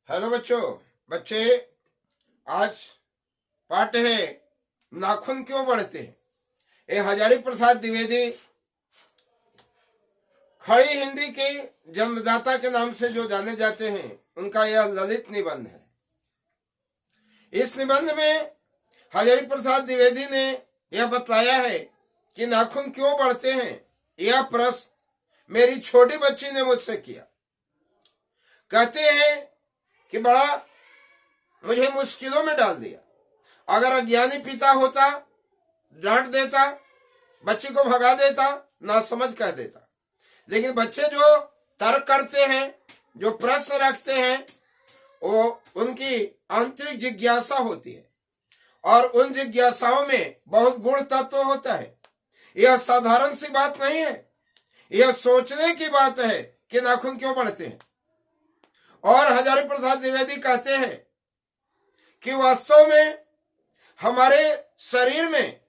Hello बच्चों। बच्चे, आज पाठ है नाखून क्यों बढ़ते हैं। ये हजारी प्रसाद द्विवेदी खड़ी हिंदी के जन्मदाता के नाम से जो जाने जाते हैं, उनका यह ललित निबंध है। इस निबंध में हजारी प्रसाद द्विवेदी ने यह बतलाया है कि नाखून क्यों बढ़ते हैं। यह प्रश्न मेरी छोटी बच्ची ने मुझसे किया। कहते हैं कि बड़ा मुझे मुश्किलों में डाल दिया। अगर अज्ञानी पिता होता, डांट देता, बच्चे को भगा देता, ना समझ कह देता। लेकिन बच्चे जो तर्क करते हैं, जो प्रश्न रखते हैं, वो उनकी आंतरिक जिज्ञासा होती है और उन जिज्ञासाओं में बहुत गुण तत्व होता है। यह साधारण सी बात नहीं है, यह सोचने की बात है कि नाखून क्यों बढ़ते हैं। और हजारी प्रसाद द्विवेदी कहते हैं कि वास्तव में हमारे शरीर में,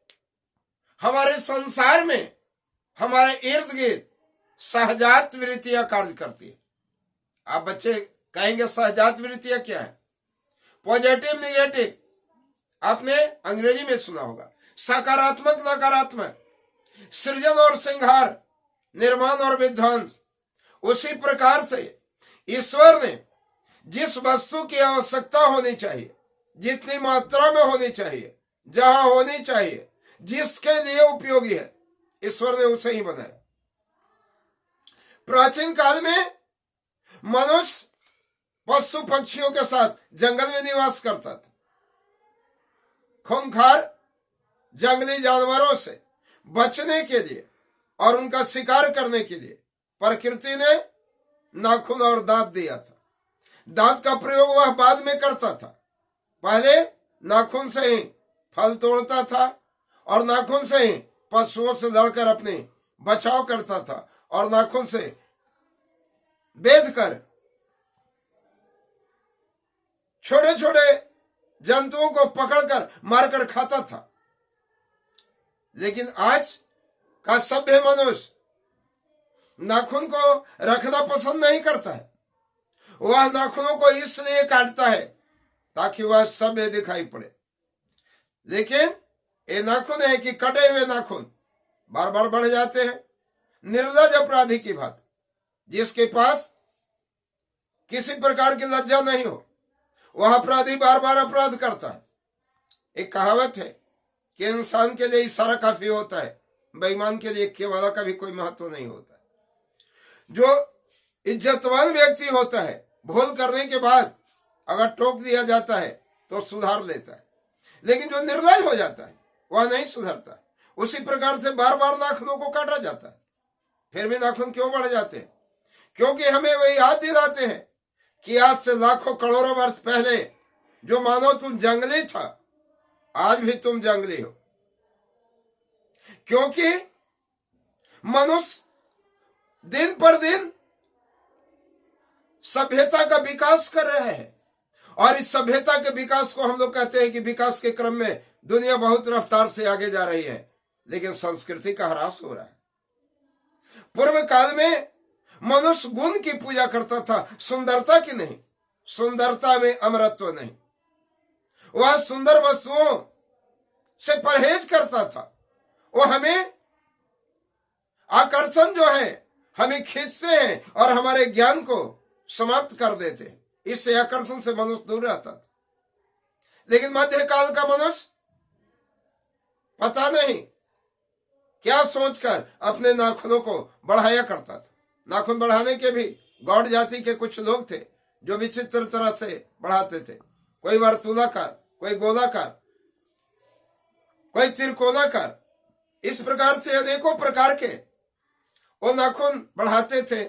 हमारे संसार में, हमारे इर्द गिर्द सहजात वृत्तियां कार्य करती है। आप बच्चे कहेंगे सहजात वृत्तियां क्या है? पॉजिटिव, निगेटिव आपने अंग्रेजी में सुना होगा। सकारात्मक, नकारात्मक, सृजन और संहार, निर्माण और विध्वंस। उसी प्रकार से ईश्वर ने जिस वस्तु की आवश्यकता होनी चाहिए, जितनी मात्रा में होनी चाहिए, जहां होनी चाहिए, जिसके लिए उपयोगी है, ईश्वर ने उसे ही बनाया। प्राचीन काल में मनुष्य पशु पक्षियों के साथ जंगल में निवास करता था। खूंखार जंगली जानवरों से बचने के लिए और उनका शिकार करने के लिए प्रकृति ने नाखून और दांत दिया था। दांत का प्रयोग वह बाद में करता था। पहले नाखून से ही फल तोड़ता था और नाखून से ही पशुओं से लड़कर अपने बचाव करता था और नाखून से बेध कर छोटे छोटे जंतुओं को पकड़कर मारकर खाता था। लेकिन आज का सभ्य मनुष्य नाखून को रखना पसंद नहीं करता है। वह नाखूनों को इसलिए काटता है ताकि वह सभ्य दिखाई पड़े। लेकिन ये नाखून है कि कटे हुए नाखून बार बार बढ़ जाते हैं। निर्लज अपराधी की बात, जिसके पास किसी प्रकार की लज्जा नहीं हो, वह अपराधी बार बार अपराध करता है। एक कहावत है कि इंसान के लिए इशारा काफी होता है, बेईमान के लिए केवल का भी कोई महत्व नहीं होता। जो इज्जतवान व्यक्ति होता है, भूल करने के बाद अगर टोक दिया जाता है तो सुधार लेता है। लेकिन जो निर्लज हो जाता है वह नहीं सुधरता। उसी प्रकार से बार बार नाखूनों को काटा जाता है। फिर भी नाखून क्यों बढ़ जाते हैं? क्योंकि हमें वही याद दिलाते हैं कि आज से लाखों करोड़ों वर्ष पहले जो मानो तुम जंगली था, आज भी तुम जंगली हो। क्योंकि मनुष्य दिन पर दिन सभ्यता का विकास कर रहे हैं और इस सभ्यता के विकास को हम लोग कहते हैं कि विकास के क्रम में दुनिया बहुत रफ्तार से आगे जा रही है, लेकिन संस्कृति का ह्रास हो रहा है। पूर्व काल में मनुष्य गुण की पूजा करता था, सुंदरता की नहीं। सुंदरता में अमरत्व नहीं। वह सुंदर वस्तुओं से परहेज करता था। वो हमें आकर्षण जो है हमें खींचते हैं और हमारे ज्ञान को समाप्त कर देते हैं। इससे आकर्षण से मनुष्य दूर रहता था। लेकिन मध्यकाल का मनुष्य पता नहीं क्या सोचकर अपने नाखूनों को बढ़ाया करता था। नाखून बढ़ाने के भी गौड़ जाति के कुछ लोग थे जो विचित्र तरह से बढ़ाते थे। कोई वर्तुलाकार, कोई गोलाकार, कोई त्रिकोणाकार, इस प्रकार से अनेकों प्रकार के वो नाखून बढ़ाते थे।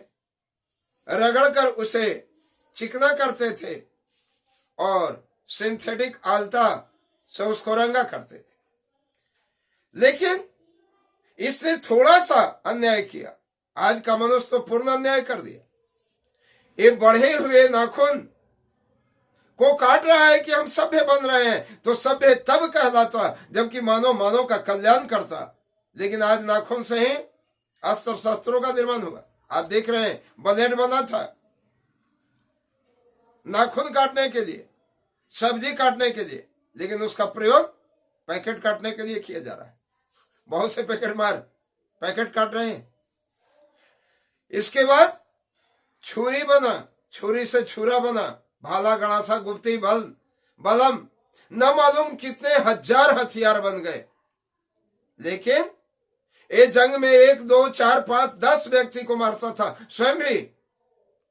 रगड़कर उसे चिकना करते थे और सिंथेटिक आलता से उसको रंगा करते थे। लेकिन इसने थोड़ा सा अन्याय किया। आज का मनुष्य तो पूर्ण अन्याय कर दिया। ये बढ़े हुए नाखून को काट रहा है कि हम सभ्य बन रहे हैं। तो सभ्य तब कहलाता जबकि मानव का कल्याण करता। लेकिन आज नाखून से ही अस्त्र शस्त्रों का निर्माण हुआ। आप देख रहे हैं ब्लेड बना था, नाखून काटने के लिए, सब्जी काटने के लिए, लेकिन उसका प्रयोग पैकेट काटने के लिए किया जा रहा है। बहुत से पैकेट काट रहे हैं। इसके बाद छुरी बना, छुरी से छुरा बना, भाला गणासा गुप्ती बलम, न मालूम कितने हजार हथियार बन गए। लेकिन ये जंग में 1, 2, 4, 5, 10 व्यक्ति को मारता था, स्वयं भी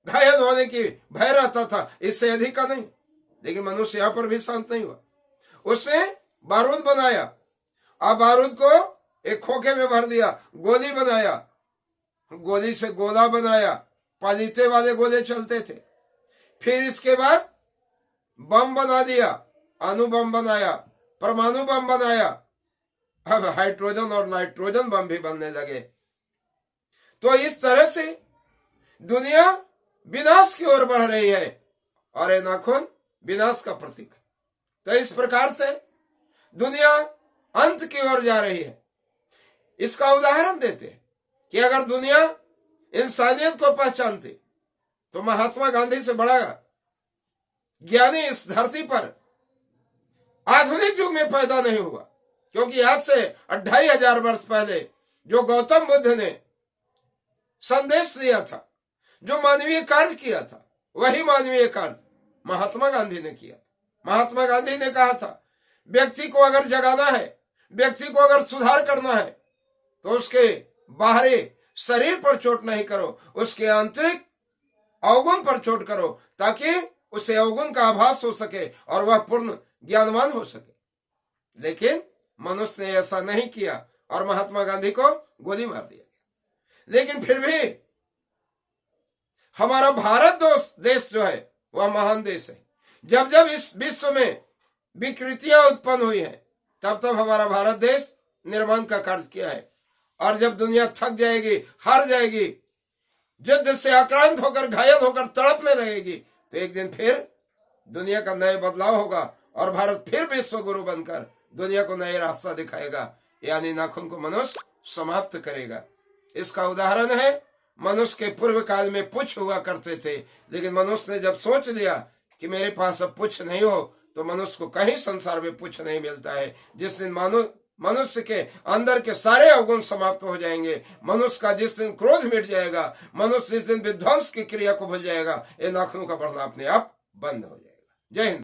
घायल होने की भय रहता था, इससे अधिक का नहीं। लेकिन मनुष्य यहां पर भी शांत नहीं हुआ। उसने बारूद बनाया, अब बारूद को एक खोखे में भर दिया, गोली बनाया, गोली से गोला बनाया, पालीते वाले गोले चलते थे। फिर इसके बाद बम बना दिया, अणु बम बनाया, परमाणु बम बनाया, अब हाइड्रोजन और नाइट्रोजन बम भी बनने लगे। तो इस तरह से दुनिया विनाश की ओर बढ़ रही है और ये नाखून विनाश का प्रतीक है। तो इस प्रकार से दुनिया अंत की ओर जा रही है। इसका उदाहरण देते हैं कि अगर दुनिया इंसानियत को पहचानती तो महात्मा गांधी से बड़ा ज्ञानी इस धरती पर आधुनिक युग में पैदा नहीं हुआ। क्योंकि आज से 2500 वर्ष पहले जो गौतम बुद्ध ने संदेश दिया था, जो मानवीय कार्य किया था, वही मानवीय कार्य महात्मा गांधी ने किया। महात्मा गांधी ने कहा था, व्यक्ति को अगर जगाना है, व्यक्ति को अगर सुधार करना है, तो उसके बाहरी शरीर पर चोट नहीं करो, उसके आंतरिक अवगुण पर चोट करो, ताकि उसे अवगुण का आभास हो सके और वह पूर्ण ज्ञानवान हो सके। लेकिन मनुष्य ने ऐसा नहीं किया और महात्मा गांधी को गोली मार दिया गया। लेकिन फिर भी हमारा भारत देश जो है वह महान देश है। जब जब इस विश्व में विकृतियां उत्पन्न हुई हैं, तब तब हमारा भारत देश निर्माण का कार्य किया है। और जब दुनिया थक जाएगी, हार जाएगी, युद्ध से आक्रांत होकर, घायल होकर तड़पने लगेगी, तो एक दिन फिर दुनिया का नया बदलाव होगा और भारत फिर विश्व गुरु बनकर दुनिया को नया रास्ता दिखाएगा, यानी नाखून को मनुष्य समाप्त करेगा। इसका उदाहरण है, मनुष्य के पूर्व काल में पुच्छ हुआ करते थे, लेकिन मनुष्य ने जब सोच लिया कि मेरे पास अब पुच्छ नहीं हो, तो मनुष्य को कहीं संसार में पुच्छ नहीं मिलता है। जिस दिन मनुष्य के अंदर के सारे अवगुण समाप्त हो जाएंगे, मनुष्य का जिस दिन क्रोध मिट जाएगा, मनुष्य जिस दिन विध्वंस की क्रिया को भूल जाएगा, ये नाखूनों का बढ़ना अपने आप बंद हो जाएगा। जय हिंद।